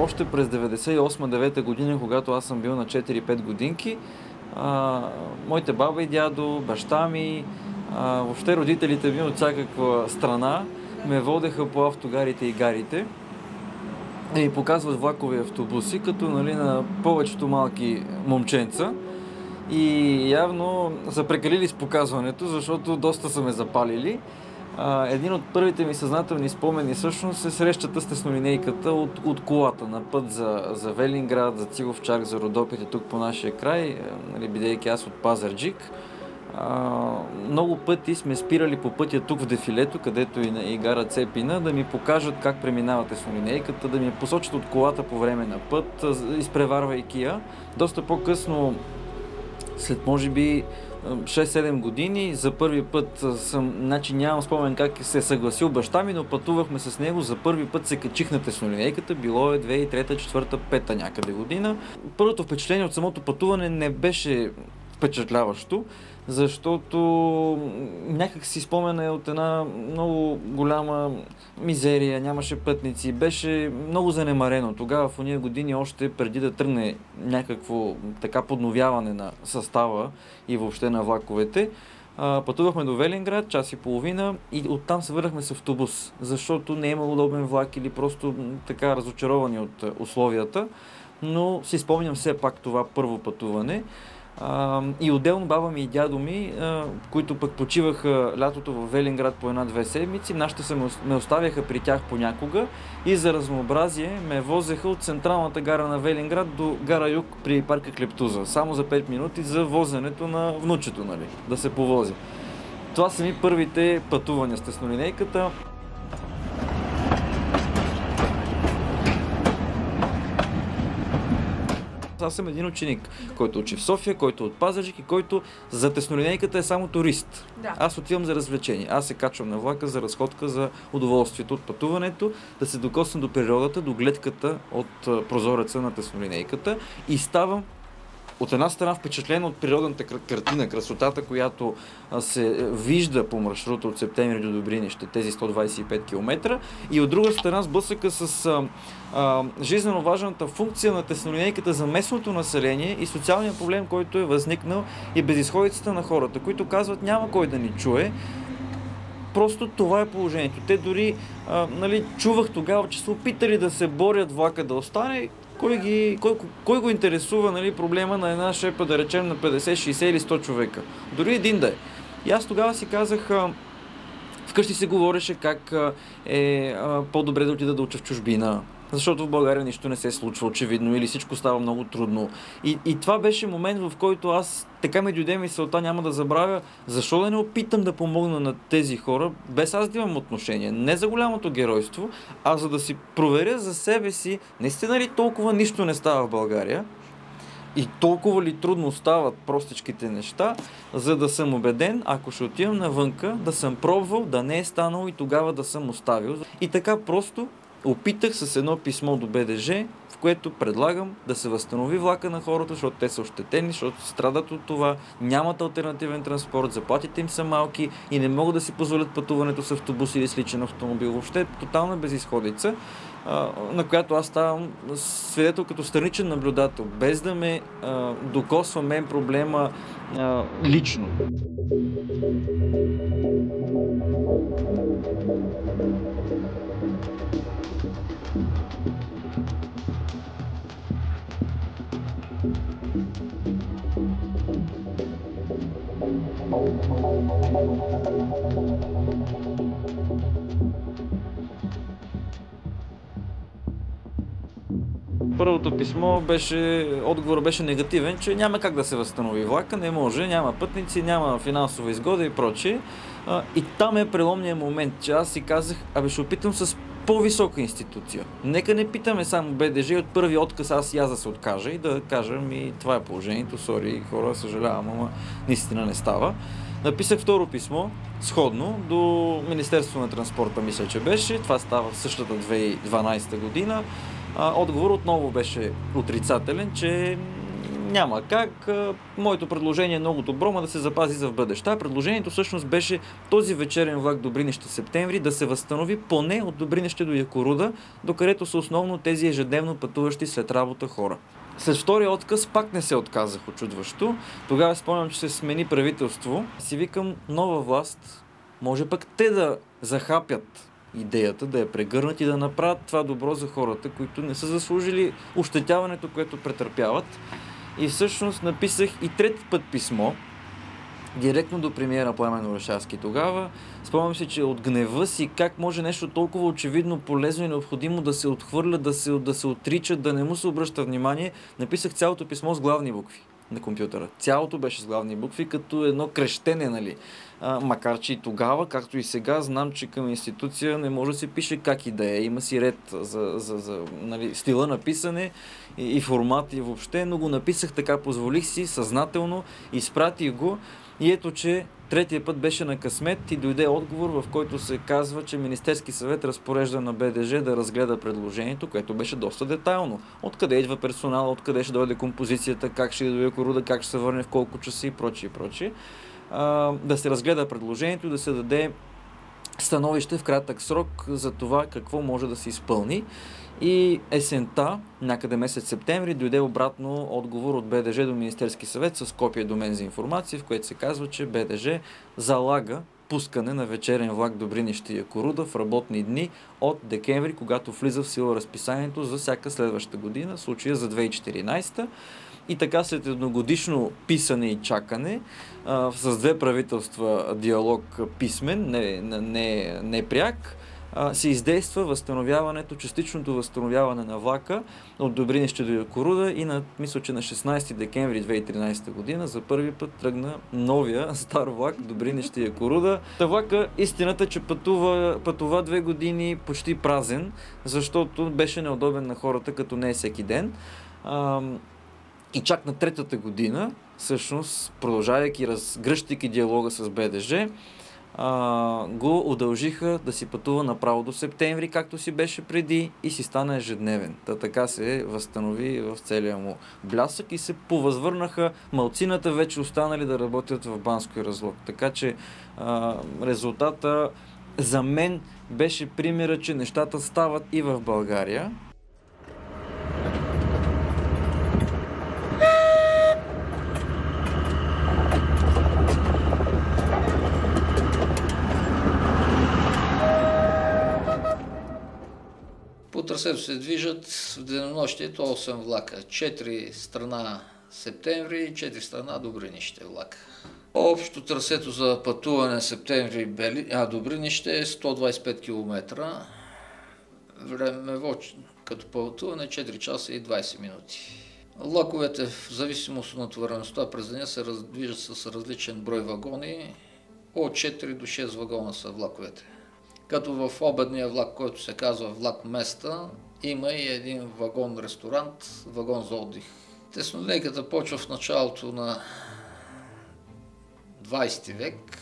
още през 98-9 година, когато аз съм бил на 4-5 годинки, моите баба и дядо, баща ми, въобще родителите ми от всякаква страна ме водеха по автогарите и гарите и показват влакови автобуси, като нали, на повечето малки момченца. И явно са прекалили с показването, защото доста са ме запалили. Един от първите ми съзнателни спомени всъщност е срещата с теснолинейката от колата на път за Велинград, за Цигов-чарк, за Родопите тук по нашия край, нали, бидейки аз от Пазарджик. Много пъти сме спирали по пътя тук в дефилето, където и гара Цепина, да ми покажат как преминава теснолинейката, да ми посочат от колата по време на път, изпреварвайки я. Доста по-късно, след може би 6-7 години, за първи път нямам спомен как се е съгласил баща ми, но пътувахме с него, за първи път се качих на теснолинейката, било е 2003, 2004, 2005 някъде година. Първото впечатление от самото пътуване не беше впечатляващо, защото някак си спомена от една много голяма мизерия, нямаше пътници, беше много занемарено. Тогава в ония години, още преди да тръгне някакво така подновяване на състава и въобще на влаковете, пътувахме до Велинград, час и половина и оттам се върнахме с автобус, защото не е имало удобен влак или просто така разочаровани от условията, но си спомням все пак това първо пътуване. И отделно баба ми и дядо ми, които пък почиваха лятото в Велинград по 1-2 седмици, нашите ме оставяха при тях понякога и за разнообразие ме возеха от централната гара на Велинград до гара Юг при парка Клептуза. Само за 5 минути за возенето на внучето, нали, да се повози. Това са ми първите пътувания с теснолинейката. Аз съм един ученик, който учи в София, който е от Пазарджик и който за теснолинейката е само турист. Да. Аз отивам за развлечение. Аз се качвам на влака за разходка, за удоволствието от пътуването, да се докосна до природата, до гледката от прозореца на теснолинейката и ставам от една страна впечатлен от природната картина, красотата, която се вижда по маршрута от Септември до Добринище, тези 125 км, и от друга страна сблъсъка с жизненно важната функция на теснолинейката за местното население и социалния проблем, който е възникнал и безизходицата на хората, които казват няма кой да ни чуе. Просто това е положението. Те дори, чувах тогава, че са опитали да се борят влака да остане. Кой го интересува, нали, проблема на една шепа, да речем, на 50, 60 или 100 човека? Дори един да е. И аз тогава си казах, вкъщи се говореше как е по-добре да отида да уча в чужбина, защото в България нищо не се случва очевидно или всичко става много трудно. И това беше момент, в който аз така ми дойде мисълта, няма да забравя, защо да не опитам да помогна на тези хора, без аз да имам отношение. Не за голямото геройство, а за да си проверя за себе си, наистина ли толкова нищо не става в България и толкова ли трудно стават простичките неща, за да съм убеден, ако ще отивам навънка, да съм пробвал, да не е станало и тогава да съм оставил. И така просто опитах с едно писмо до БДЖ, в което предлагам да се възстанови влака на хората, защото те са ощетени, защото страдат от това, нямат алтернативен транспорт, заплатите им са малки и не могат да си позволят пътуването с автобус или с личен автомобил. Въобще тотална безизходица, на която аз ставам свидетел като страничен наблюдател, без да ме докосва мен проблема лично. Първото писмо отговор беше негативен, че няма как да се възстанови влака, не може, няма пътници, няма финансова изгода и прочее. И там е преломният момент, че аз си казах, ще опитам с по-висока институция. Нека не питаме само БДЖ, от първи отказ аз да се откажа и да кажа това е положението, сори хора, съжалявам, ама наистина не става. Написах второ писмо, сходно, до Министерство на транспорта, мисля, че беше. Това става в същата 2012 година. Отговор отново беше отрицателен, че няма как. Моето предложение е много добро, но да се запази за в бъдеще. Предложението всъщност беше този вечерен влак Добринище-Септември да се възстанови поне от Добринище до Якоруда, докъдето са основно тези ежедневно пътуващи след работа хора. След втория отказ пак не се отказах очудващо. Тогава спомням, че се смени правителство. Си викам, нова власт, може пък те да захапят идеята, да я прегърнат и да направят това добро за хората, които не са заслужили ощетяването, което претърпяват. И всъщност написах и трети път писмо, директно до премиера Пламен Орешарски тогава. Спомням си, че от гнева си, как може нещо толкова очевидно, полезно и необходимо да се отхвърля, да се отрича, да не му се обръща внимание. Написах цялото писмо с главни букви на компютъра. Цялото беше с главни букви, като едно крещене, нали. Макар че и тогава, както и сега, знам, че към институция не може да се пише как и да е. Има си ред за нали, стила на писане и формат и въобще, но го написах така, позволих си съзнателно, изпратих го и ето, че третия път беше на късмет и дойде отговор, в който се казва, че Министерски съвет разпорежда на БДЖ да разгледа предложението, което беше доста детайлно. Откъде идва персонал, откъде ще дойде композицията, как ще дойде Якоруда, как ще се върне, в колко часа и прочие. Да се разгледа предложението и да се даде становище в кратък срок за това какво може да се изпълни. И есента, някъде месец септември, дойде обратно отговор от БДЖ до Министерски съвет с копия до мен за информация, в което се казва, че БДЖ залага пускане на вечерен влак Добринище Якоруда в работни дни от декември, когато влиза в сила разписанието за всяка следваща година, в случая за 2014. И така след едногодишно писане и чакане, с две правителства диалог писмен, не пряк, се издейства възстановяването, частичното възстановяване на влака от Добринище до Якоруда и мисля, че на 16 декември 2013 година за първи път тръгна новия стар влак Добринище Якоруда. Та влака, истината, че пътува 2 години почти празен, защото беше неудобен на хората, като не е всеки ден. И чак на третата година, всъщност, продължавайки, разгръщайки диалога с БДЖ, го удължиха да си пътува направо до септември, както си беше преди, и си стана ежедневен. Така се възстанови в целия му блясък и се повъзвърнаха малцината вече останали да работят в Банско и Разлог. Така че резултата за мен беше примера, че нещата стават и в България. По трасето се движат в денонощието 8 влака. 4 страна Септември и 4 страна Добринище влака. Общо трасето за пътуване Септември Добринище е 125 км. Времево като пътуване 4 часа и 20 минути. Влаковете в зависимост от натовареността през деня се движат с различен брой вагони. От 4 до 6 вагона са влаковете. Като в обедния влак, който се казва влак Места, има и един вагон-ресторант, вагон за отдих. Теснолинейката почва в началото на 20 век,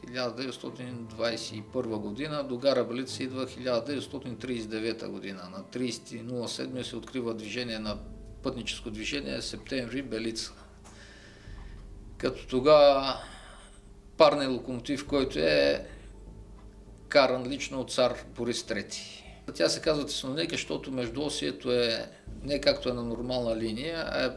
1921 година, до гара Белица идва 1939 година. На 30.07 се открива движение на пътническо движение Септември Белица. Като тогава парният локомотив, който е каран лично от цар Борис III. Тя се казва теснолинейка, защото междуосието е не както е на нормална линия, а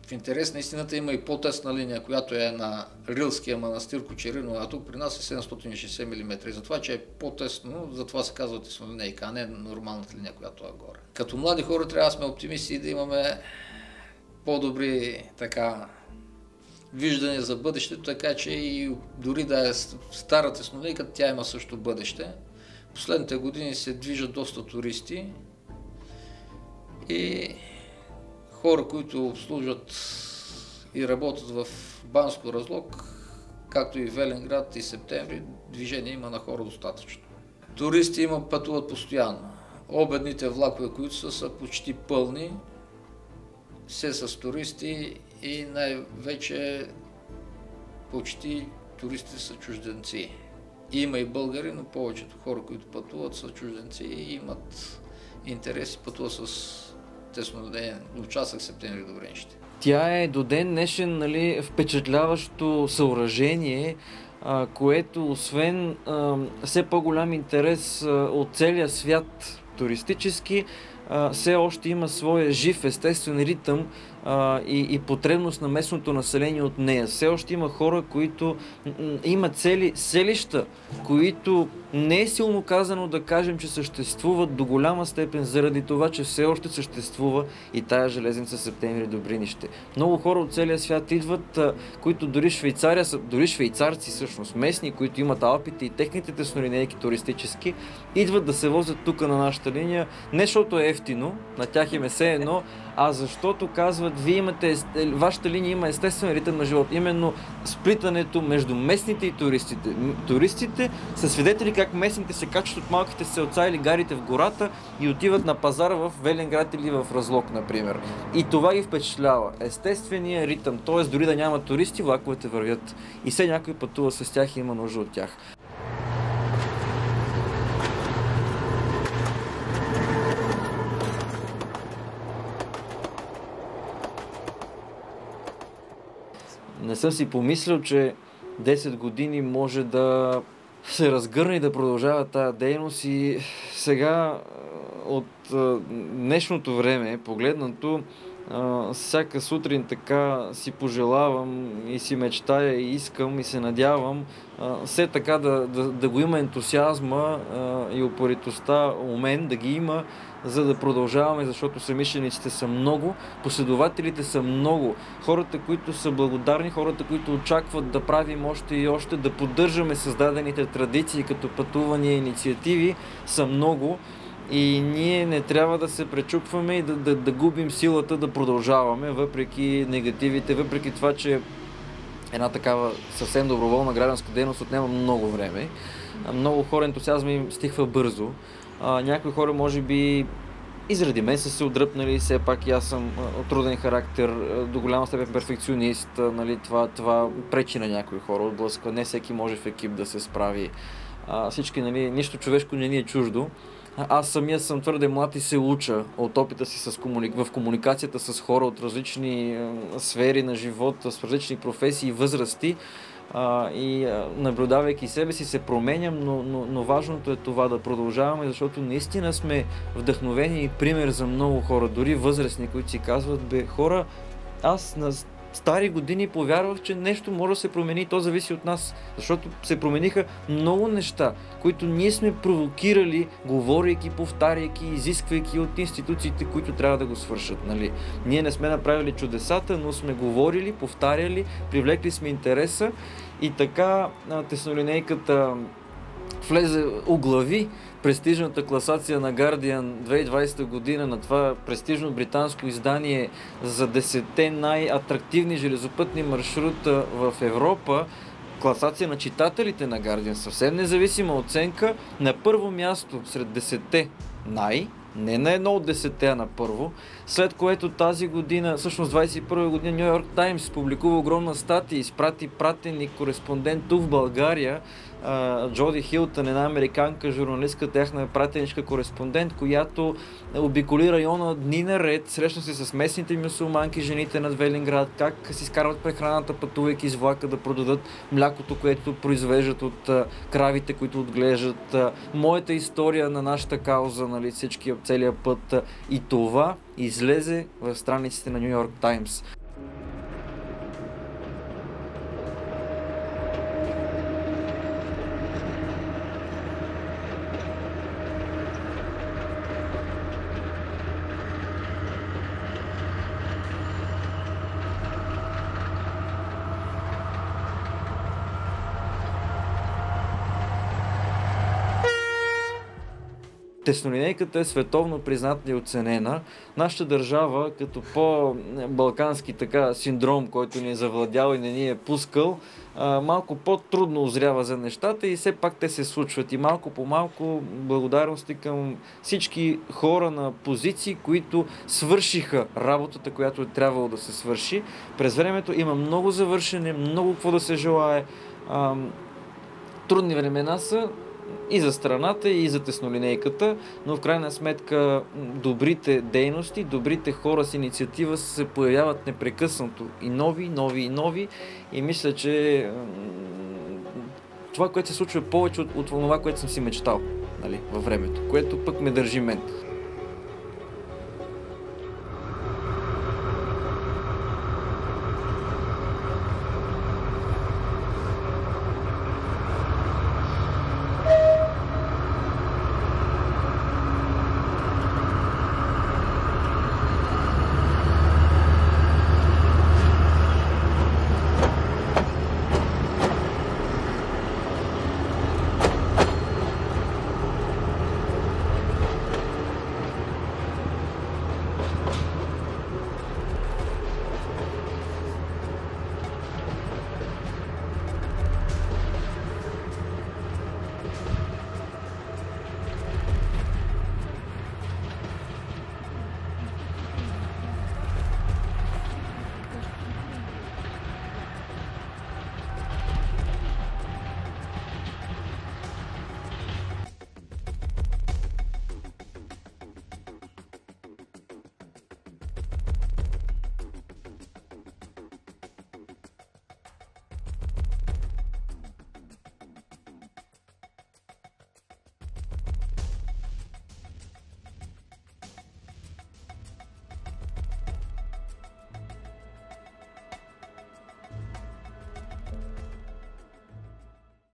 в интерес на истината има и по-тесна линия, която е на Рилския манастир Кочерино, а тук при нас е 760 мм. И затова, че е по-тесно, затова се казва теснолинейка, а не нормалната линия, която е горе. Като млади хора трябва да сме оптимисти и да имаме по-добри виждане за бъдещето, така че и дори да е стара теснолинейка, тя има също бъдеще. Последните години се движат доста туристи и хора, които обслужват и работят в Банско Разлог, както и Велинград и Септември, движение има на хора достатъчно. Туристи пътуват постоянно. Обедните влакове, които са почти пълни, все с туристи и най-вече почти туристи са чужденци. Има и българи, но повечето хора, които пътуват, са чужденци и имат интерес и пътуват с тесноден участък Септември Добринище. Тя е до ден днешен, нали, впечатляващо съоръжение, което освен все по-голям интерес от целия свят туристически, все още има своя жив естествен ритъм и потребност на местното население от нея. Все още има хора, които имат цели селища, които не е силно казано да кажем, че съществуват до голяма степен заради това, че все още съществува и тая железница Септември Добринище. Много хора от целия свят идват, които дори швейцарци всъщност местни, които имат Алпите и техните теснолинейки туристически, идват да се возят тук на нашата линия, не защото е ефтино, на тях им е все едно, а защото казват, вашата линия има естествен ритъм на живот. Именно сплитането между местните и туристите. Туристите са свидетели как местните се качват от малките селца или гарите в гората и отиват на пазара в Велинград или в Разлог, например. И това ги впечатлява. Естественият ритъм, т.е. дори да няма туристи, влаковете вървят. И все някой пътува с тях и има нужда от тях. Не съм си помислил, че 10 години може да се разгърне и да продължава тая дейност и сега от днешното време погледнато, всяка сутрин така си пожелавам и си мечтая и искам и се надявам все така да го има ентусиазма и упоритостта у мен да ги има, за да продължаваме, защото съмишлениците са много, последователите са много, хората, които са благодарни, хората, които очакват да правим още и още, да поддържаме създадените традиции като пътувания и инициативи са много. И ние не трябва да се пречупваме и да губим силата да продължаваме, въпреки негативите, въпреки това, че една такава съвсем доброволна гражданска дейност отнема много време. Много хора ентусиазма им стихва бързо. Някои хора може би и заради мен са се отдръпнали, все пак и аз съм труден характер, до голяма степен перфекционист, нали, това пречи на някои хора, отблъсква. Не всеки може в екип да се справи. Всички, нали, нищо човешко не ни е чуждо. Аз самия съм твърде млад и се уча от опита си в комуникацията с хора от различни сфери на живота, с различни професии и възрасти. Наблюдавайки себе си се променям, но важното е това да продължаваме, защото наистина сме вдъхновени и пример за много хора, дори възрастни, които си казват, хора, аз на стари години повярвах, че нещо може да се промени и то зависи от нас, защото се промениха много неща, които ние сме провокирали, говорейки, повтаряйки, изисквайки от институциите, които трябва да го свършат. Нали? Ние не сме направили чудесата, но сме говорили, повтаряли, привлекли сме интереса и така теснолинейката влезе оглави престижната класация на Guardian 2020 година, на това престижно британско издание за 10-те най-атрактивни железопътни маршрута в Европа, класация на читателите на Guardian, съвсем независима оценка, на първо място сред 10-те не на едно от 10-те, а на първо, след което тази година, всъщност 21 година, Ню Йорк Таймс публикува огромна статия, изпрати пратеник, кореспондент тук в България, Джоди Хилтън, една американка журналистка, тяхна пратеничка кореспондент, която обиколи района дни наред, срещна се с местните мюсюлманки, жените над Велинград, как си скарват прехраната, пътувайки с влака да продадат млякото, което произвеждат от кравите, които отглеждат. Моята история на нашата кауза, нали, всички от целия път, и това излезе в страниците на Ню Йорк Таймс. Теснолинейката е световно призната и оценена. Нашата държава, като по-балкански така синдром, който ни е завладял и не ни е пускал, малко по-трудно озрява за нещата и все пак те се случват. И малко по малко благодарности към всички хора на позиции, които свършиха работата, която е трябвало да се свърши. През времето има много завършене, много какво да се желае. Трудни времена са, и за страната, и за теснолинейката, но в крайна сметка добрите дейности, добрите хора с инициатива се появяват непрекъснато и нови. И мисля, че това, което се случва повече от това, което съм си мечтал, нали, във времето, което пък ме държи мен.